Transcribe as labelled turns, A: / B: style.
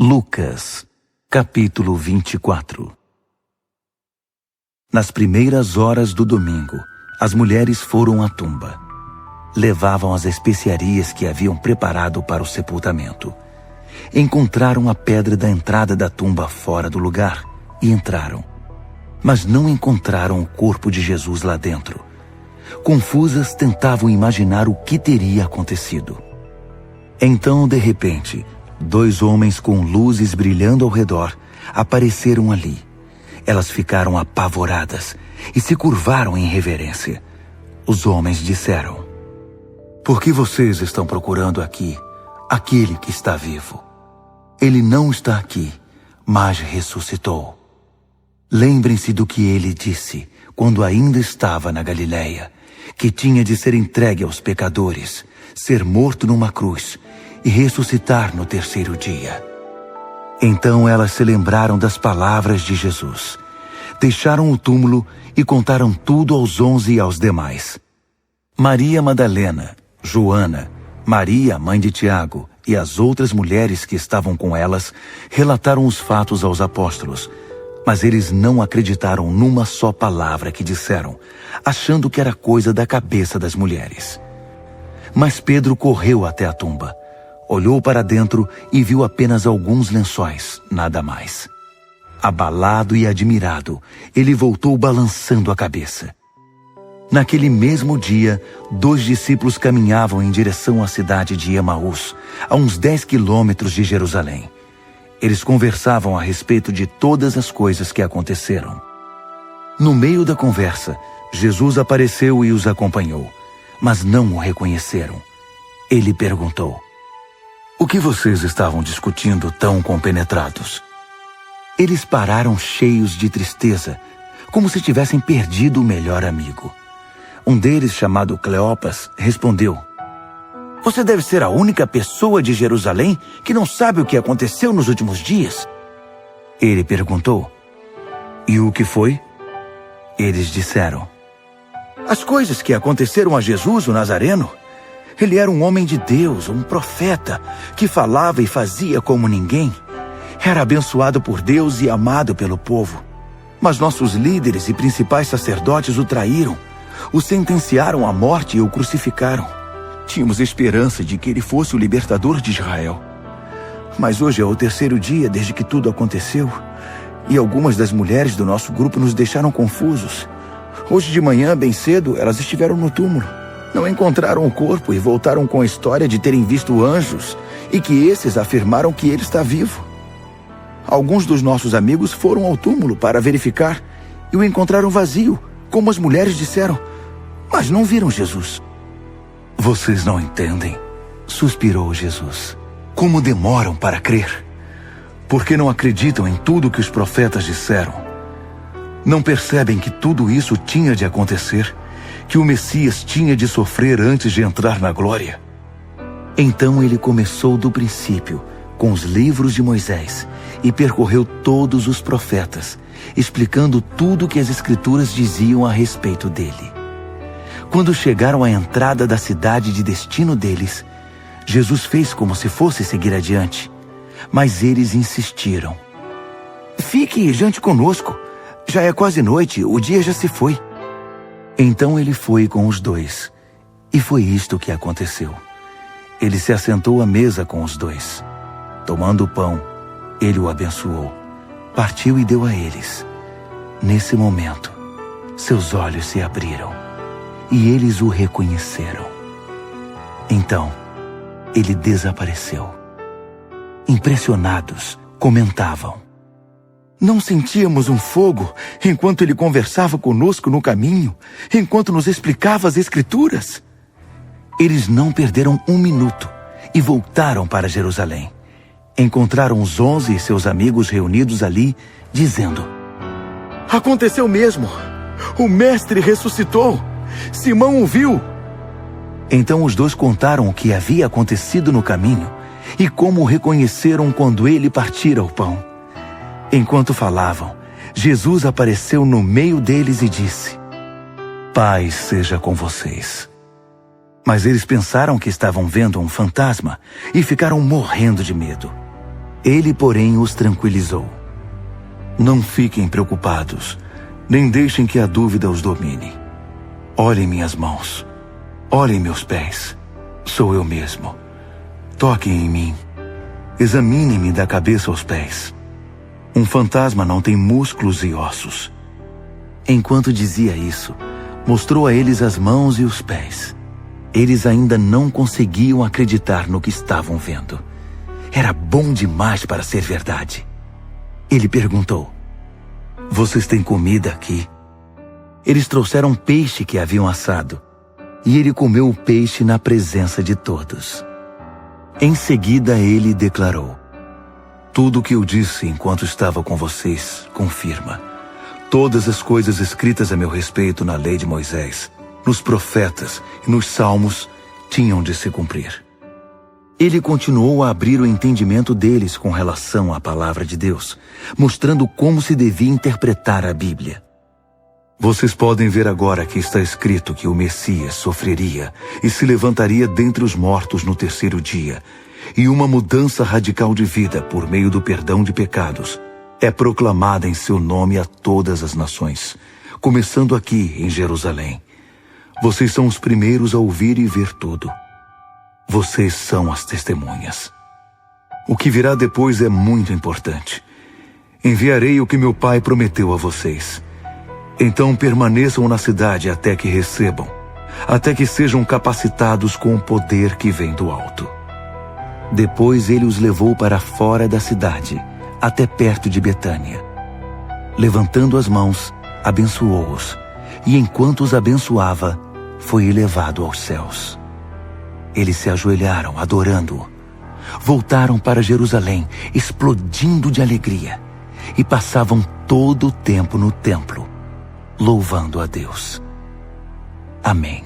A: Lucas, capítulo 24. Nas primeiras horas do domingo, as mulheres foram à tumba. Levavam as especiarias que haviam preparado para o sepultamento. Encontraram a pedra da entrada da tumba fora do lugar e entraram. Mas não encontraram o corpo de Jesus lá dentro. Confusas, tentavam imaginar o que teria acontecido. Então, de repente, 2 homens com luzes brilhando ao redor apareceram ali. Elas ficaram apavoradas e se curvaram em reverência. Os homens disseram: "Por que vocês estão procurando aqui aquele que está vivo? Ele não está aqui, mas ressuscitou. Lembrem-se do que ele disse quando ainda estava na Galileia, que tinha de ser entregue aos pecadores, ser morto numa cruz e ressuscitar no 3º dia." Então elas se lembraram das palavras de Jesus. Deixaram o túmulo e contaram tudo aos 11 e aos demais. Maria Madalena, Joana, Maria, mãe de Tiago, e as outras mulheres que estavam com elas relataram os fatos aos apóstolos, mas eles não acreditaram numa só palavra que disseram, achando que era coisa da cabeça das mulheres. Mas Pedro correu até a tumba. Olhou para dentro e viu apenas alguns lençóis, nada mais. Abalado e admirado, ele voltou balançando a cabeça. Naquele mesmo dia, 2 discípulos caminhavam em direção à cidade de Emaús, a uns 10 quilômetros de Jerusalém. Eles conversavam a respeito de todas as coisas que aconteceram. No meio da conversa, Jesus apareceu e os acompanhou, mas não o reconheceram. Ele perguntou: "O que vocês estavam discutindo tão compenetrados?" Eles pararam cheios de tristeza, como se tivessem perdido o melhor amigo. Um deles, chamado Cleopas, respondeu: "Você deve ser a única pessoa de Jerusalém que não sabe o que aconteceu nos últimos dias." Ele perguntou: "E o que foi?" Eles disseram: "As coisas que aconteceram a Jesus, o Nazareno. Ele era um homem de Deus, um profeta, que falava e fazia como ninguém. Era abençoado por Deus e amado pelo povo. Mas nossos líderes e principais sacerdotes o traíram, o sentenciaram à morte e o crucificaram. Tínhamos esperança de que ele fosse o libertador de Israel. Mas hoje é o 3º dia desde que tudo aconteceu, e algumas das mulheres do nosso grupo nos deixaram confusos. Hoje de manhã, bem cedo, elas estiveram no túmulo. Não encontraram o corpo e voltaram com a história de terem visto anjos e que esses afirmaram que ele está vivo. Alguns dos nossos amigos foram ao túmulo para verificar e o encontraram vazio, como as mulheres disseram, mas não viram Jesus." "Vocês não entendem", suspirou Jesus. "Como demoram para crer? Porque não acreditam em tudo que os profetas disseram. Não percebem que tudo isso tinha de acontecer, que o Messias tinha de sofrer antes de entrar na glória?" Então ele começou do princípio, com os livros de Moisés, e percorreu todos os profetas, explicando tudo o que as Escrituras diziam a respeito dele. Quando chegaram à entrada da cidade de destino deles, Jesus fez como se fosse seguir adiante, mas eles insistiram: "Fique e jante conosco. Já é quase noite, o dia já se foi." Então ele foi com os 2, e foi isto que aconteceu. Ele se assentou à mesa com os 2. Tomando o pão, ele o abençoou, partiu e deu a eles. Nesse momento, seus olhos se abriram, e eles o reconheceram. Então, ele desapareceu. Impressionados, comentavam: "Não sentíamos um fogo enquanto ele conversava conosco no caminho, enquanto nos explicava as Escrituras?" Eles não perderam um minuto e voltaram para Jerusalém. Encontraram os 11 e seus amigos reunidos ali, dizendo: "Aconteceu mesmo! O Mestre ressuscitou! Simão o viu!" Então os 2 contaram o que havia acontecido no caminho e como o reconheceram quando ele partira o pão. Enquanto falavam, Jesus apareceu no meio deles e disse: "Paz seja com vocês." Mas eles pensaram que estavam vendo um fantasma e ficaram morrendo de medo. Ele, porém, os tranquilizou. Não fiquem preocupados, nem deixem que a dúvida os domine. Olhem minhas mãos, olhem meus pés. Sou eu mesmo. Toquem em mim. Examinem-me da cabeça aos pés. Um fantasma não tem músculos e ossos. Enquanto dizia isso, mostrou a eles as mãos e os pés. Eles ainda não conseguiam acreditar no que estavam vendo. Era bom demais para ser verdade. Ele perguntou: "Vocês têm comida aqui?" Eles trouxeram peixe que haviam assado, e ele comeu o peixe na presença de todos. Em seguida ele declarou: "Tudo o que eu disse enquanto estava com vocês confirma. Todas as coisas escritas a meu respeito na lei de Moisés, nos profetas e nos salmos tinham de se cumprir." Ele continuou a abrir o entendimento deles com relação à palavra de Deus, mostrando como se devia interpretar a Bíblia. Vocês podem ver agora que está escrito que o Messias sofreria e se levantaria dentre os mortos no terceiro dia, e uma mudança radical de vida por meio do perdão de pecados é proclamada em seu nome a todas as nações, começando aqui em Jerusalém. Vocês são os primeiros a ouvir e ver tudo. Vocês são as testemunhas. O que virá depois é muito importante. Enviarei o que meu Pai prometeu a vocês. Então permaneçam na cidade até que recebam, até que sejam capacitados com o poder que vem do alto. Depois ele os levou para fora da cidade, até perto de Betânia. Levantando as mãos, abençoou-os, e enquanto os abençoava, foi elevado aos céus. Eles se ajoelharam, adorando-o. Voltaram para Jerusalém, explodindo de alegria, e passavam todo o tempo no templo, louvando a Deus. Amém.